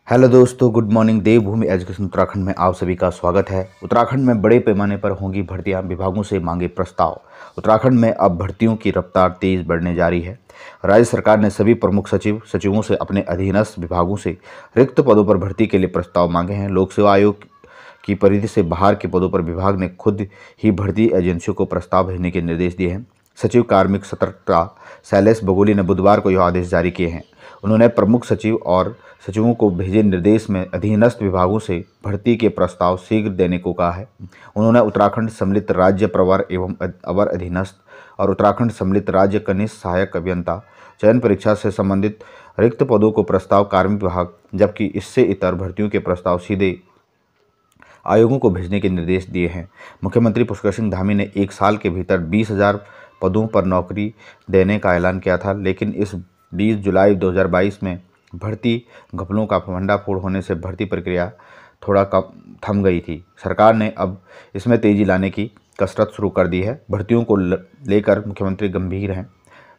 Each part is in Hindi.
हेलो दोस्तों, गुड मॉर्निंग। देवभूमि एजुकेशन उत्तराखंड में आप सभी का स्वागत है। उत्तराखंड में बड़े पैमाने पर होंगी भर्तियां, विभागों से मांगे प्रस्ताव। उत्तराखंड में अब भर्तियों की रफ्तार तेज बढ़ने जा रही है। राज्य सरकार ने सभी प्रमुख सचिवों से अपने अधीनस्थ विभागों से रिक्त पदों पर भर्ती के लिए प्रस्ताव मांगे हैं। लोक सेवा आयोग की परिधि से बाहर के पदों पर विभाग ने खुद ही भर्ती एजेंसियों को प्रस्ताव भेजने के निर्देश दिए हैं। सचिव कार्मिक सतर्कता शैलेश बगोली ने बुधवार को यह आदेश जारी किए हैं। उन्होंने प्रमुख सचिव और सचिवों को भेजे निर्देश में अधीनस्थ विभागों से भर्ती के प्रस्ताव शीघ्र देने को कहा है। उन्होंने उत्तराखंड सम्मिलित राज्य प्रवर एवं अवर अधीनस्थ और उत्तराखंड सम्मिलित राज्य कनिष्ठ सहायक अभियंता चयन परीक्षा से संबंधित रिक्त पदों को प्रस्ताव कार्मिक विभाग, जबकि इससे इतर भर्तियों के प्रस्ताव सीधे आयोगों को भेजने के निर्देश दिए हैं। मुख्यमंत्री पुष्कर सिंह धामी ने 1 साल के भीतर 20,000 पदों पर नौकरी देने का ऐलान किया था, लेकिन इस 20 जुलाई 2022 में भर्ती घपलों का भंडाफोड़ होने से भर्ती प्रक्रिया थोड़ा कम थम गई थी। सरकार ने अब इसमें तेजी लाने की कसरत शुरू कर दी है। भर्तियों को लेकर मुख्यमंत्री गंभीर हैं।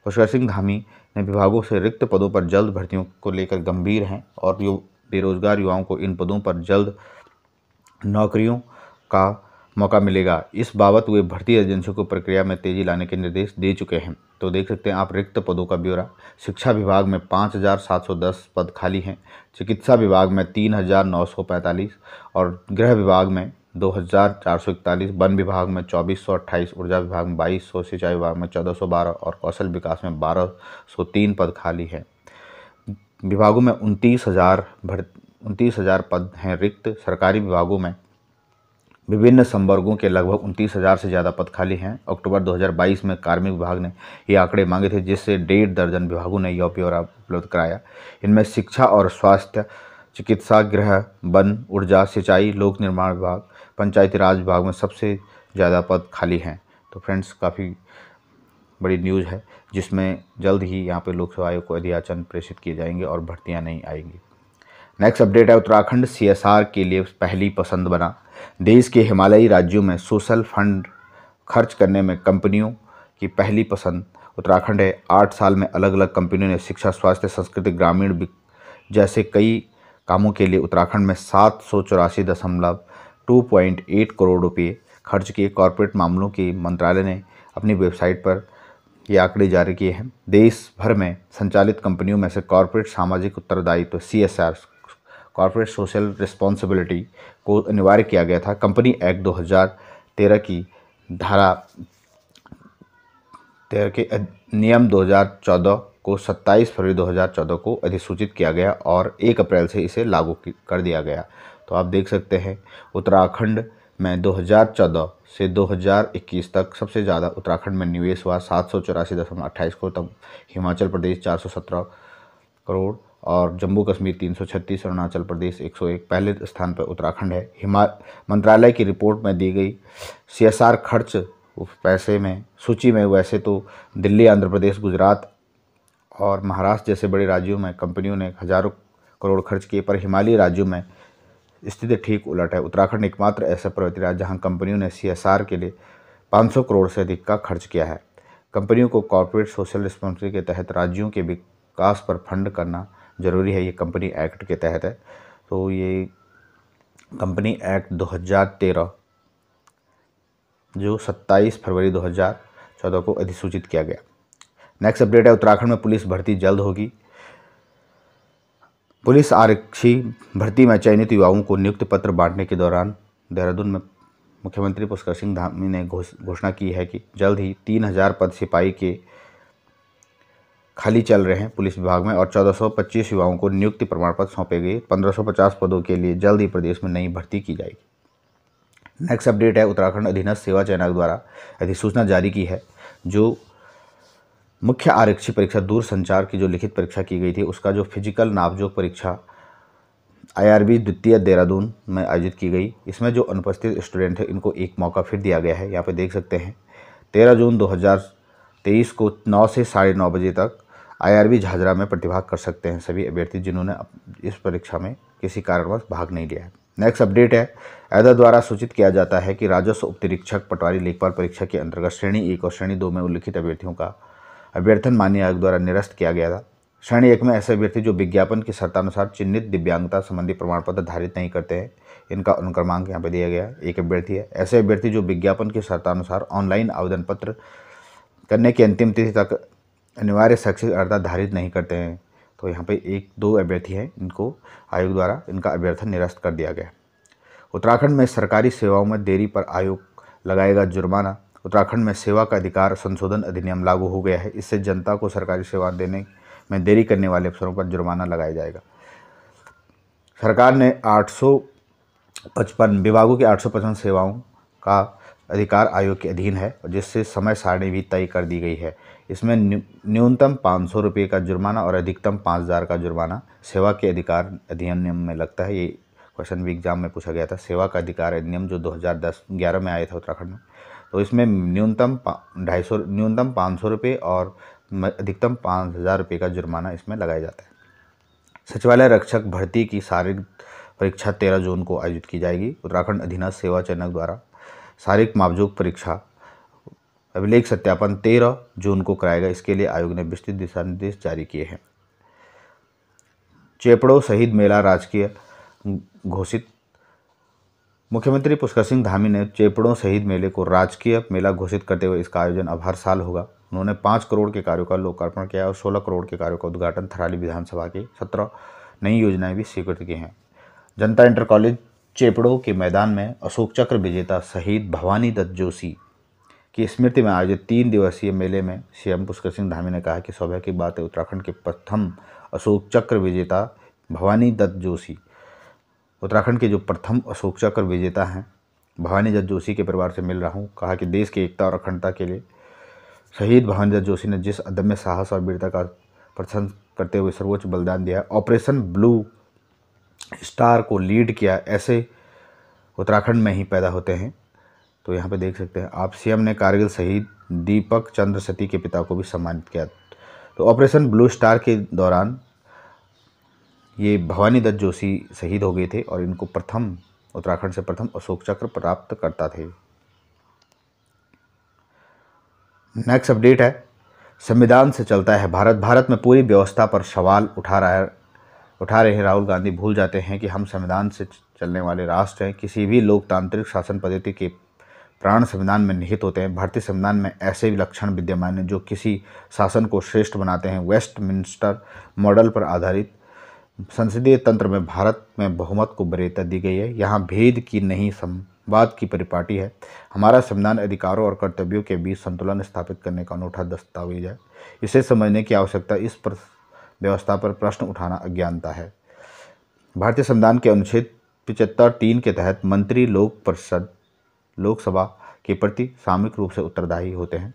पुष्कर सिंह धामी ने विभागों से रिक्त पदों पर जल्द भर्तियों को लेकर गंभीर हैं और बेरोजगार युवाओं को इन पदों पर जल्द नौकरियों का मौका मिलेगा। इस बाबत वे भर्ती एजेंसियों को प्रक्रिया में तेजी लाने के निर्देश दे चुके हैं। तो देख सकते हैं आप रिक्त पदों का ब्यौरा। शिक्षा विभाग में 5,710 पद खाली हैं, चिकित्सा विभाग में 3,945 और गृह विभाग में 2,441, वन विभाग में 2,428, ऊर्जा विभाग में 2,200, सिंचाई विभाग में 1,412 और कौशल विकास में 1,203 पद खाली हैं। विभागों में 29,000 पद हैं रिक्त। सरकारी विभागों में विभिन्न संवर्गों के लगभग 29,000 से ज़्यादा पद खाली हैं। अक्टूबर 2022 में कार्मिक विभाग ने ये आंकड़े मांगे थे, जिससे 1.5 दर्जन विभागों ने यह ब्यौरा उपलब्ध कराया। इनमें शिक्षा और स्वास्थ्य, चिकित्सा, गृह, वन, ऊर्जा, सिंचाई, लोक निर्माण विभाग, पंचायती राज विभाग में सबसे ज़्यादा पद खाली हैं। तो फ्रेंड्स, काफ़ी बड़ी न्यूज़ है, जिसमें जल्द ही यहाँ पर लोक सेवा आयोग को अधियाचन प्रेषित किए जाएंगे और भर्तियाँ नहीं आएंगी। नेक्स्ट अपडेट है, उत्तराखंड CSR के लिए पहली पसंद बना। देश के हिमालयी राज्यों में सोशल फंड खर्च करने में कंपनियों की पहली पसंद उत्तराखंड है। 8 साल में अलग अलग कंपनियों ने शिक्षा, स्वास्थ्य, संस्कृति, ग्रामीण जैसे कई कामों के लिए उत्तराखंड में 784.28 करोड़ रुपये खर्च किए। कॉरपोरेट मामलों के मंत्रालय ने अपनी वेबसाइट पर ये आंकड़े जारी किए हैं। देश भर में संचालित कंपनियों में से कॉरपोरेट सामाजिक उत्तरदायित्व CSR, कॉर्पोरेट सोशल रिस्पॉन्सिबिलिटी को अनिवार्य किया गया था। कंपनी एक्ट 2013 की धारा 13 के नियम 2014 को 27 फरवरी 2014 को अधिसूचित किया गया और 1 अप्रैल से इसे लागू कर दिया गया। तो आप देख सकते हैं उत्तराखंड में 2014 से 2021 तक सबसे ज़्यादा उत्तराखंड में निवेश हुआ 784.28 करोड़, तब हिमाचल प्रदेश 417 करोड़ और जम्मू कश्मीर 336, अरुणाचल प्रदेश 101। पहले स्थान पर उत्तराखंड है। मंत्रालय की रिपोर्ट में दी गई CSR खर्च पैसे में सूची में वैसे तो दिल्ली, आंध्र प्रदेश, गुजरात और महाराष्ट्र जैसे बड़े राज्यों में कंपनियों ने हज़ारों करोड़ खर्च किए, पर हिमालयी राज्यों में स्थिति ठीक उलट है। उत्तराखंड एकमात्र ऐसा पर्वतीय राज्य जहाँ कंपनियों ने CSR के लिए 500 करोड़ से अधिक का खर्च किया है। कंपनियों को कॉर्पोरेट सोशल रिस्पॉन्सिबिलिटी के तहत राज्यों के विकास पर फंड करना जरूरी है। ये कंपनी एक्ट के तहत है। तो ये कंपनी एक्ट 2013 जो 27 फरवरी 2014 को अधिसूचित किया गया। नेक्स्ट अपडेट है, उत्तराखंड में पुलिस भर्ती जल्द होगी। पुलिस आरक्षी भर्ती में चयनित युवाओं को नियुक्ति पत्र बांटने के दौरान देहरादून में मुख्यमंत्री पुष्कर सिंह धामी ने घोषणा की है कि जल्द ही 3,000 पद सिपाही के खाली चल रहे हैं पुलिस विभाग में और 1,425 युवाओं को नियुक्ति प्रमाण पत्र सौंपे गए। 1,550 पदों के लिए जल्द ही प्रदेश में नई भर्ती की जाएगी। नेक्स्ट अपडेट है, उत्तराखंड अधीनस्थ सेवा चयन आयोग द्वारा अधिसूचना जारी की है। जो मुख्य आरक्षी परीक्षा दूरसंचार की जो लिखित परीक्षा की गई थी, उसका जो फिजिकल नापजोक परीक्षा IRB द्वितीय देहरादून में आयोजित की गई, इसमें जो अनुपस्थित स्टूडेंट है इनको एक मौका फिर दिया गया है। यहाँ पे देख सकते हैं 13 जून 2023 को 9 से 9:30 बजे तक IRB झाझरा में प्रतिभाग कर सकते हैं सभी अभ्यर्थी जिन्होंने इस परीक्षा में किसी कारणवश भाग नहीं लिया है। नेक्स्ट अपडेट है, ऐदा द्वारा सूचित किया जाता है कि राजस्व उपनिरीक्षक पटवारी लेखपाल परीक्षा के अंतर्गत श्रेणी 1 और श्रेणी 2 में उल्लिखित अभ्यर्थियों का अभ्यर्थन मान्य आयोग द्वारा निरस्त किया गया था। श्रेणी 1 में ऐसे अभ्यर्थी जो विज्ञापन की शर्तानुसार चिन्हित दिव्यांगता संबंधी प्रमाण पत्र धारित नहीं करते हैं, इनका अनुक्रमांक यहाँ पे दिया गया है। एक अभ्यर्थी है। ऐसे अभ्यर्थी जो विज्ञापन की शर्तानुसार ऑनलाइन आवेदन पत्र करने की अंतिम तिथि तक अनिवार्य शैक्षिक अर्हता धारित नहीं करते हैं, तो यहाँ पे 1-2 अभ्यर्थी हैं, इनको आयोग द्वारा इनका अभ्यर्थन निरस्त कर दिया गया। उत्तराखंड में सरकारी सेवाओं में देरी पर आयोग लगाएगा जुर्माना। उत्तराखंड में सेवा का अधिकार संशोधन अधिनियम लागू हो गया है। इससे जनता को सरकारी सेवा देने में देरी करने वाले अफसरों पर जुर्माना लगाया जाएगा। सरकार ने 855 विभागों की 855 सेवाओं का अधिकार आयोग के अधीन है, जिससे समय सारणी भी तय कर दी गई है। इसमें न्यूनतम 500 रुपये का जुर्माना और अधिकतम 5000 का जुर्माना सेवा के अधिकार अधिनियम में लगता है। ये क्वेश्चन भी एग्जाम में पूछा गया था। सेवा का अधिकार अधिनियम जो 2011 में आया था उत्तराखंड में, तो इसमें न्यूनतम 500 रुपये और अधिकतम 5000 रुपये का जुर्माना इसमें लगाया जाता है। सचिवालय रक्षक भर्ती की शारीरिक परीक्षा 13 जून को आयोजित की जाएगी। उत्तराखंड अधीनस्थ सेवा चयनक द्वारा शारीरिक मापजोक परीक्षा अभिलेख सत्यापन 13 जून को कराएगा। इसके लिए आयोग ने विस्तृत दिशा निर्देश जारी किए हैं। चेपड़ो शहीद मेला राजकीय घोषित। मुख्यमंत्री पुष्कर सिंह धामी ने चेपड़ो शहीद मेले को राजकीय मेला घोषित करते हुए इसका आयोजन अब हर साल होगा। उन्होंने 5 करोड़ के कार्यों का लोकार्पण किया और 16 करोड़ के कार्यों का उद्घाटन। थराली विधानसभा की 17 नई योजनाएं भी स्वीकृत की हैं। जनता इंटर कॉलेज चेपड़ो के मैदान में अशोक चक्र विजेता शहीद भवानी दत्त जोशी की स्मृति में आयोजित 3 दिवसीय मेले में सीएम पुष्कर सिंह धामी ने कहा कि सौभाग्य की बात है उत्तराखंड के प्रथम अशोक चक्र विजेता भवानी दत्त जोशी, उत्तराखंड के जो प्रथम अशोक चक्र विजेता हैं भवानी दत्त जोशी के परिवार से मिल रहा हूँ। कहा कि देश की एकता और अखंडता के लिए शहीद भवानी दत्त जोशी ने जिस अदम्य साहस और वीरता का प्रदर्शन करते हुए सर्वोच्च बलिदान दिया, ऑपरेशन ब्लू स्टार को लीड किया, ऐसे उत्तराखंड में ही पैदा होते हैं। तो यहाँ पे देख सकते हैं आप। सीएम ने कारगिल शहीद दीपक चंद्र सती के पिता को भी सम्मानित किया। तो ऑपरेशन ब्लू स्टार के दौरान ये भवानी दत्त जोशी शहीद हो गए थे और इनको उत्तराखंड से प्रथम अशोक चक्र प्राप्त करता थे। नेक्स्ट अपडेट है, संविधान से चलता है भारत। भारत में पूरी व्यवस्था पर सवाल उठा रहे राहुल गांधी भूल जाते हैं कि हम संविधान से चलने वाले राष्ट्र हैं। किसी भी लोकतांत्रिक शासन पद्धति के प्राण संविधान में निहित होते हैं। भारतीय संविधान में ऐसे लक्षण विद्यमान हैं जो किसी शासन को श्रेष्ठ बनाते हैं। वेस्टमिंस्टर मॉडल पर आधारित संसदीय तंत्र में भारत में बहुमत को वरीयता दी गई है। यहाँ भेद की नहीं, संवाद की परिपाटी है। हमारा संविधान अधिकारों और कर्तव्यों के बीच संतुलन स्थापित करने का अनूठा दस्तावेज है। इसे समझने की आवश्यकता, इस पर व्यवस्था पर प्रश्न उठाना अज्ञानता है। भारतीय संविधान के अनुच्छेद 75(3) के तहत मंत्री लोकसभा के प्रति सामूहिक रूप से उत्तरदायी होते हैं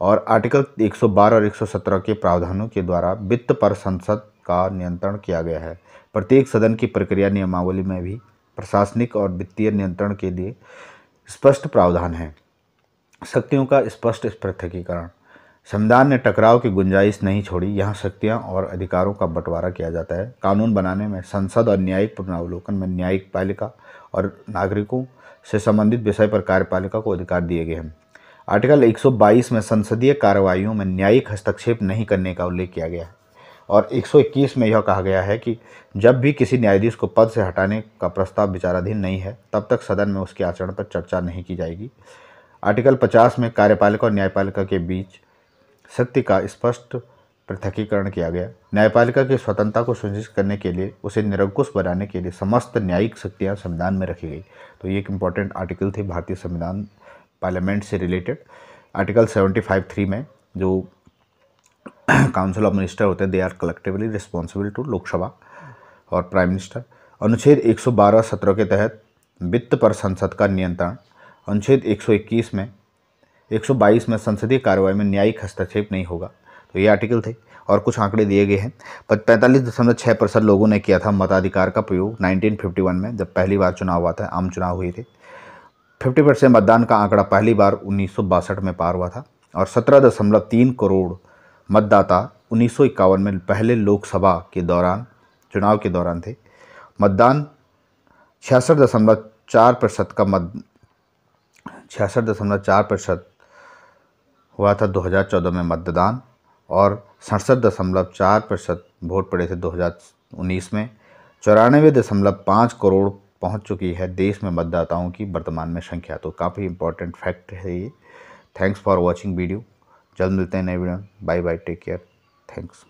और आर्टिकल 112 और 117 के प्रावधानों के द्वारा वित्त पर संसद का नियंत्रण किया गया है। प्रत्येक सदन की प्रक्रिया नियमावली में भी प्रशासनिक और वित्तीय नियंत्रण के लिए स्पष्ट प्रावधान है। शक्तियों का स्पष्ट पृथकीकरण। संविधान ने टकराव की गुंजाइश नहीं छोड़ी। यहाँ शक्तियाँ और अधिकारों का बंटवारा किया जाता है। कानून बनाने में संसद और न्यायिक पुनरावलोकन में न्यायिक पालिका और नागरिकों से संबंधित विषय पर कार्यपालिका को अधिकार दिए गए हैं। आर्टिकल 122 में संसदीय कार्रवाइयों में न्यायिक हस्तक्षेप नहीं करने का उल्लेख किया गया है और 121 में यह कहा गया है कि जब भी किसी न्यायाधीश को पद से हटाने का प्रस्ताव विचाराधीन नहीं है तब तक सदन में उसके आचरण पर चर्चा नहीं की जाएगी। आर्टिकल 50 में कार्यपालिका और न्यायपालिका के बीच शक्ति का स्पष्ट पृथकीकरण किया गया। न्यायपालिका की स्वतंत्रता को सुनिश्चित करने के लिए, उसे निरंकुश बनाने के लिए समस्त न्यायिक शक्तियाँ संविधान में रखी गई। तो ये एक इम्पॉर्टेंट आर्टिकल थे भारतीय संविधान पार्लियामेंट से रिलेटेड। आर्टिकल 75(3) में जो काउंसिल ऑफ मिनिस्टर होते हैं, they are collectively responsible to Lok Sabha और प्राइम मिनिस्टर। अनुच्छेद 112(17) के तहत वित्त पर संसद का नियंत्रण। अनुच्छेद 122 में संसदीय कार्रवाई में न्यायिक हस्तक्षेप नहीं होगा। तो ये आर्टिकल थे और कुछ आंकड़े दिए गए हैं। 45.6% लोगों ने किया था मताधिकार का प्रयोग 1951 में, जब पहली बार चुनाव हुआ था, आम चुनाव हुए थे। 50% मतदान का आंकड़ा पहली बार 1962 में पार हुआ था और 17.3 करोड़ मतदाता 1951 में पहले लोकसभा के दौरान, चुनाव के दौरान थे। मतदान 66.4% हुआ था 2014 में मतदान और 67.4% वोट पड़े थे 2019 में। 94.5 करोड़ पहुंच चुकी है देश में मतदाताओं की वर्तमान में संख्या। तो काफ़ी इंपॉर्टेंट फैक्ट है ये। Thanks for watching video. जल्द मिलते हैं नए वीडियो में। Bye bye, take care, thanks.